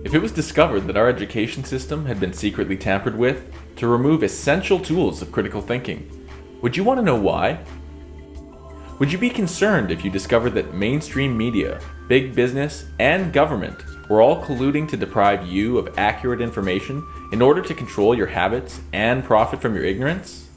If it was discovered that our education system had been secretly tampered with to remove essential tools of critical thinking, would you want to know why? Would you be concerned if you discovered that mainstream media, big business, and government were all colluding to deprive you of accurate information in order to control your habits and profit from your ignorance?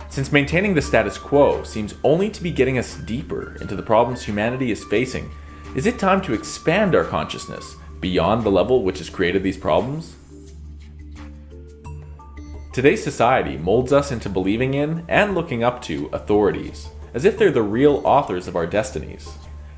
Since maintaining the status quo seems only to be getting us deeper into the problems humanity is facing, is it time to expand our consciousness beyond the level which has created these problems? Today's society molds us into believing in and looking up to authorities, as if they're the real authors of our destinies.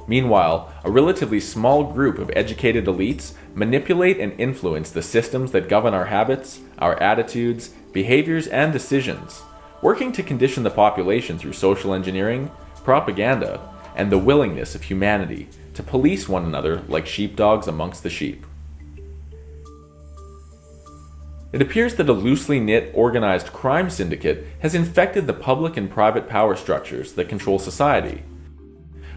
Meanwhile, a relatively small group of educated elites manipulate and influence the systems that govern our habits, our attitudes, behaviors, and decisions, working to condition the population through social engineering, propaganda, and the willingness of humanity to police one another like sheepdogs amongst the sheep. It appears that a loosely knit, organized crime syndicate has infected the public and private power structures that control society,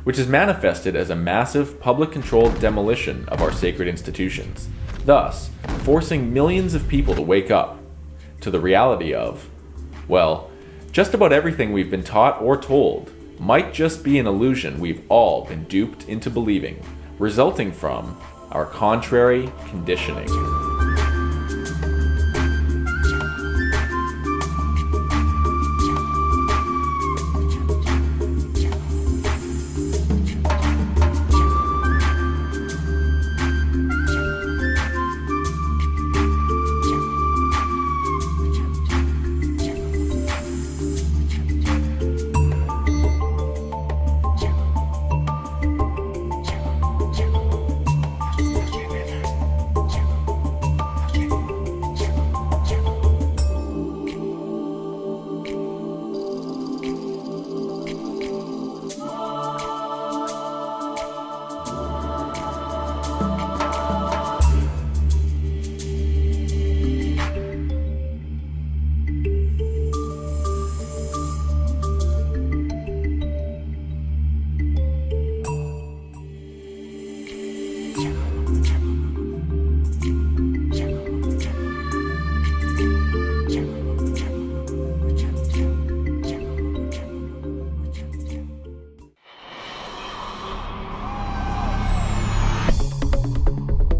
which is manifested as a massive, public-controlled demolition of our sacred institutions, thus forcing millions of people to wake up to the reality of, well, just about everything we've been taught or told might just be an illusion we've all been duped into believing, resulting from our contrary conditioning.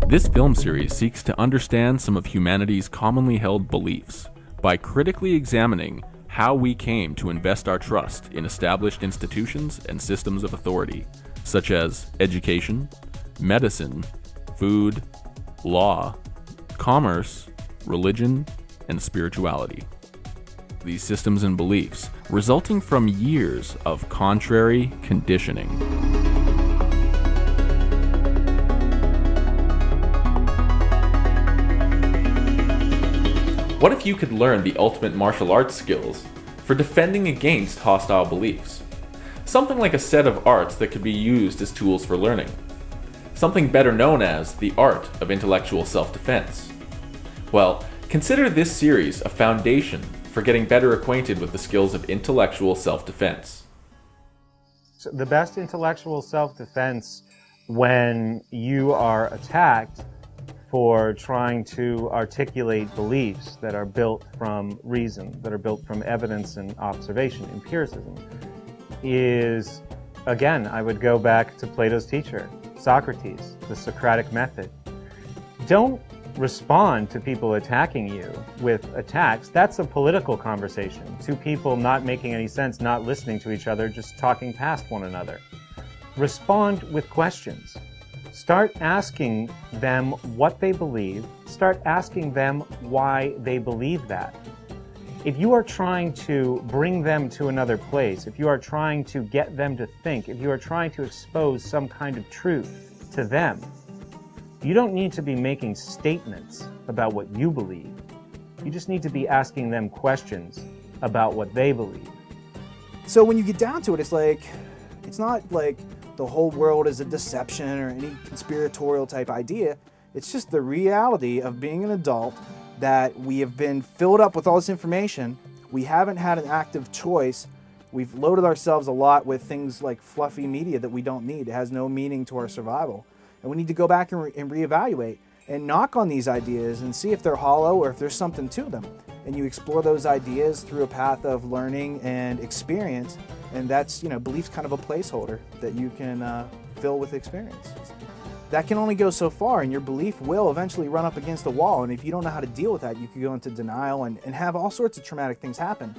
This film series seeks to understand some of humanity's commonly held beliefs by critically examining how we came to invest our trust in established institutions and systems of authority, such as education, medicine, food, law, commerce, religion, and spirituality. These systems and beliefs resulting from years of contrary conditioning. What if you could learn the ultimate martial arts skills for defending against hostile beliefs? Something like a set of arts that could be used as tools for learning. Something better known as the art of intellectual self-defense. Well, consider this series a foundation for getting better acquainted with the skills of intellectual self-defense. So the best intellectual self-defense when you are attacked for trying to articulate beliefs that are built from reason, that are built from evidence and observation, empiricism, is, again, I would go back to Plato's teacher, Socrates, the Socratic method. Don't respond to people attacking you with attacks. That's a political conversation. Two people not making any sense, not listening to each other, just talking past one another. Respond with questions. Start asking them what they believe. Start asking them why they believe that. If you are trying to bring them to another place, if you are trying to get them to think, if you are trying to expose some kind of truth to them, you don't need to be making statements about what you believe. You just need to be asking them questions about what they believe. So when you get down to it, it's not like the whole world is a deception or any conspiratorial type idea. It's just the reality of being an adult, that we have been filled up with all this information. We haven't had an active choice. We've loaded ourselves a lot with things like fluffy media that we don't need. It has no meaning to our survival. And we need to go back and reevaluate. and knock on these ideas and see if they're hollow or if there's something to them. And you explore those ideas through a path of learning and experience, and that's, belief's kind of a placeholder that you can fill with experience. That can only go so far, and your belief will eventually run up against the wall, and if you don't know how to deal with that, you could go into denial and have all sorts of traumatic things happen.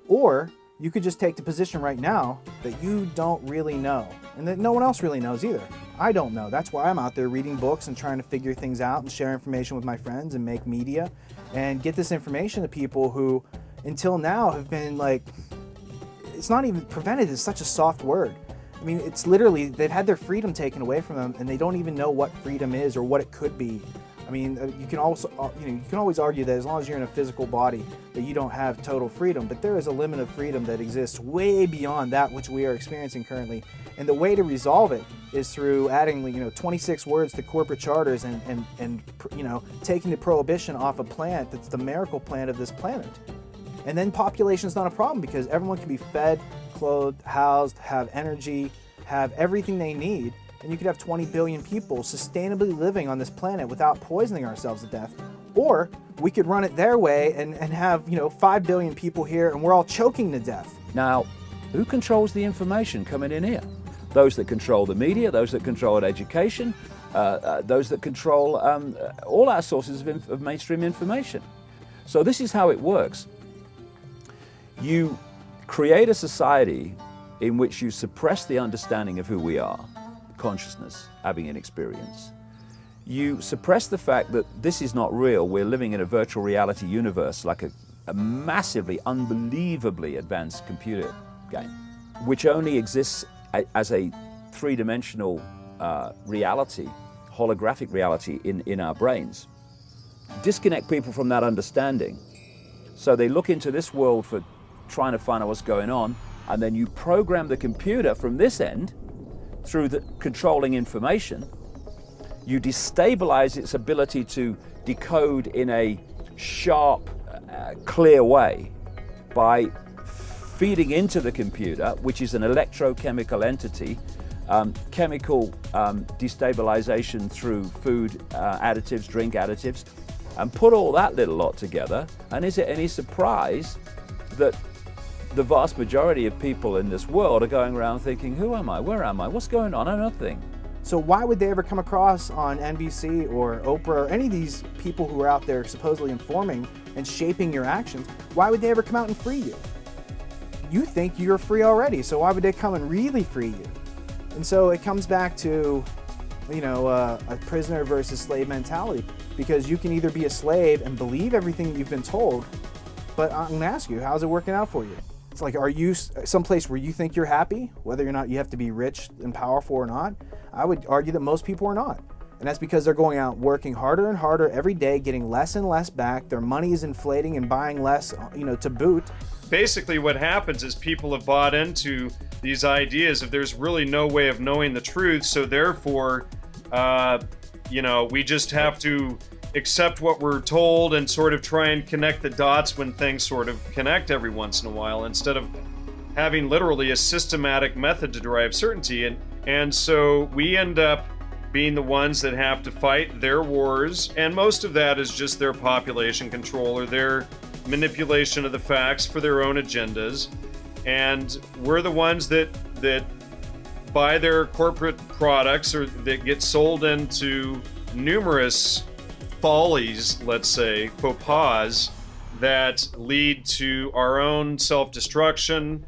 Or you could just take the position right now that you don't really know, and that no one else really knows either. I don't know. That's why I'm out there reading books and trying to figure things out and share information with my friends and make media and get this information to people who, until now, have been like, it's not even, prevented is such a soft word. I mean, it's literally, they've had their freedom taken away from them, and they don't even know what freedom is or what it could be. I mean, you can also, you can always argue that as long as you're in a physical body, that you don't have total freedom, but there is a limit of freedom that exists way beyond that which we are experiencing currently. And the way to resolve it is through adding, 26 words to corporate charters and taking the prohibition off a plant that's the miracle plant of this planet. And then population is not a problem because everyone can be fed, clothed, housed, have energy, have everything they need. And you could have 20 billion people sustainably living on this planet without poisoning ourselves to death. Or we could run it their way and have, 5 billion people here and we're all choking to death. Now, who controls the information coming in here? Those that control the media, those that control education, those that control all our sources of mainstream information. So this is how it works. You create a society in which you suppress the understanding of who we are, consciousness, having an experience. You suppress the fact that this is not real. We're living in a virtual reality universe, like a massively, unbelievably advanced computer game, which only exists as a three-dimensional reality, holographic reality in our brains. Disconnect people from that understanding. So they look into this world for trying to find out what's going on, and then you program the computer from this end through the controlling information. You destabilize its ability to decode in a sharp, clear way by feeding into the computer, which is an electrochemical entity, chemical destabilization through food additives, drink additives, and put all that little lot together. And is it any surprise that the vast majority of people in this world are going around thinking, who am I? Where am I? What's going on? I'm nothing. So why would they ever come across on NBC or Oprah or any of these people who are out there supposedly informing and shaping your actions? Why would they ever come out and free you? You think you're free already, so why would they come and really free you? And so it comes back to, a prisoner versus slave mentality, because you can either be a slave and believe everything you've been told, but I'm going to ask you, how's it working out for you? It's like, are you someplace where you think you're happy, whether or not you have to be rich and powerful or not? I would argue that most people are not. And that's because they're going out working harder and harder every day, getting less and less back. Their money is inflating and buying less, to boot. Basically what happens is people have bought into these ideas of there's really no way of knowing the truth, so therefore, we just have to accept what we're told and sort of try and connect the dots when things sort of connect every once in a while, instead of having literally a systematic method to derive certainty. And so we end up being the ones that have to fight their wars, and most of that is just their population control or their manipulation of the facts for their own agendas. And we're the ones that buy their corporate products or that get sold into numerous follies, let's say, faux pas, that lead to our own self-destruction,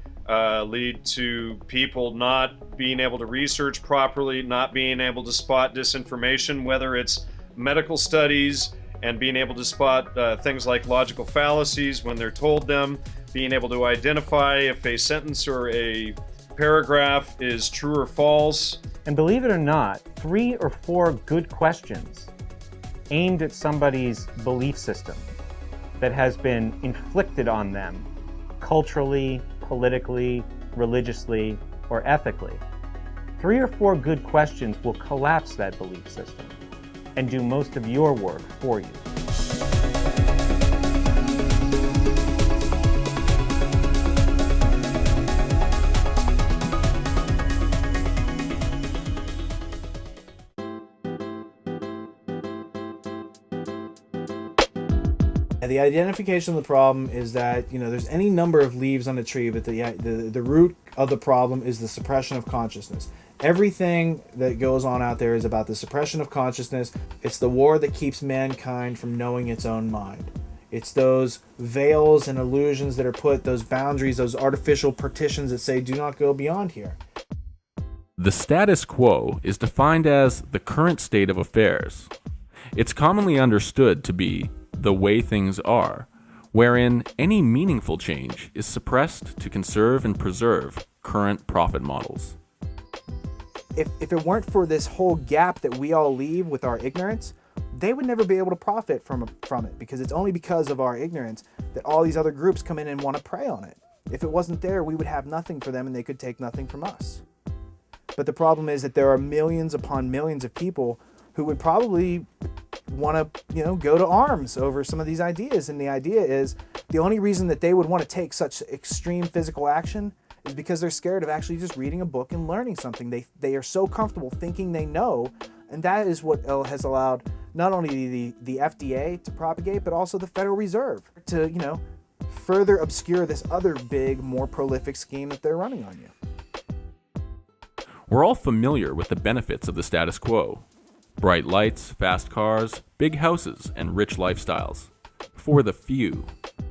lead to people not being able to research properly, not being able to spot disinformation, whether it's medical studies and being able to spot things like logical fallacies when they're told them, being able to identify if a sentence or a paragraph is true or false. And believe it or not, 3 or 4 good questions aimed at somebody's belief system that has been inflicted on them culturally, politically, religiously, or ethically. 3 or 4 good questions will collapse that belief system and do most of your work for you. And the identification of the problem is that, there's any number of leaves on a tree, but the root of the problem is the suppression of consciousness. Everything that goes on out there is about the suppression of consciousness. It's the war that keeps mankind from knowing its own mind. It's those veils and illusions that are put, those boundaries, those artificial partitions that say, do not go beyond here. The status quo is defined as the current state of affairs. It's commonly understood to be the way things are, wherein any meaningful change is suppressed to conserve and preserve current profit models. If it weren't for this whole gap that we all leave with our ignorance, they would never be able to profit from it, because it's only because of our ignorance that all these other groups come in and want to prey on it. If it wasn't there, we would have nothing for them and they could take nothing from us. But the problem is that there are millions upon millions of people who would probably want to, go to arms over some of these ideas. And the idea is the only reason that they would want to take such extreme physical action is because they're scared of actually just reading a book and learning something. They are so comfortable thinking they know, and that is what has allowed not only the FDA to propagate, but also the Federal Reserve to, further obscure this other big, more prolific scheme that they're running on you. We're all familiar with the benefits of the status quo. Bright lights, fast cars, big houses, and rich lifestyles. For the few,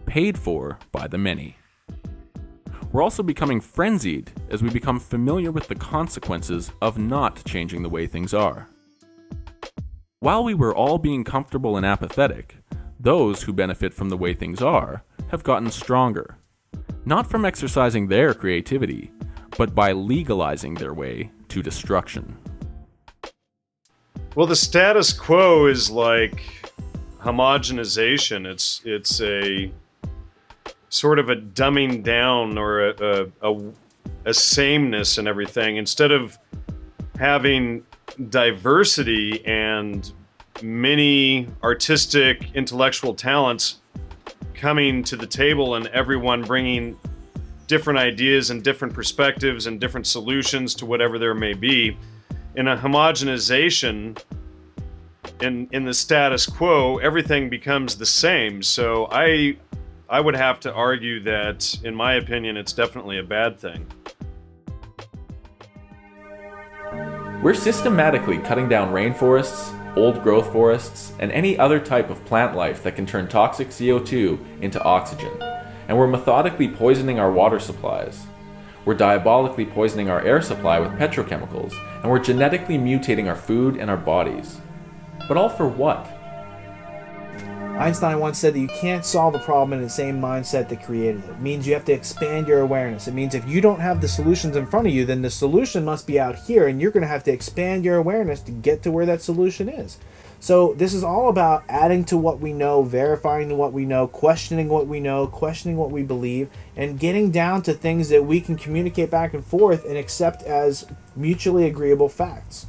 paid for by the many. We're also becoming frenzied as we become familiar with the consequences of not changing the way things are. While we were all being comfortable and apathetic, those who benefit from the way things are have gotten stronger. Not from exercising their creativity, but by legalizing their way to destruction. Well, the status quo is like homogenization. It's a sort of a dumbing down or a sameness and everything. Instead of having diversity and many artistic, intellectual talents coming to the table and everyone bringing different ideas and different perspectives and different solutions to whatever there may be, in a homogenization, in the status quo, everything becomes the same. So I would have to argue that, in my opinion, it's definitely a bad thing. We're systematically cutting down rainforests, old growth forests, and any other type of plant life that can turn toxic CO2 into oxygen. And we're methodically poisoning our water supplies. We're diabolically poisoning our air supply with petrochemicals, and we're genetically mutating our food and our bodies. But all for what? Einstein once said that you can't solve a problem in the same mindset that created it. It means you have to expand your awareness. It means if you don't have the solutions in front of you, then the solution must be out here, and you're going to have to expand your awareness to get to where that solution is. So this is all about adding to what we know, verifying what we know, questioning what we know, questioning what we believe, and getting down to things that we can communicate back and forth and accept as mutually agreeable facts.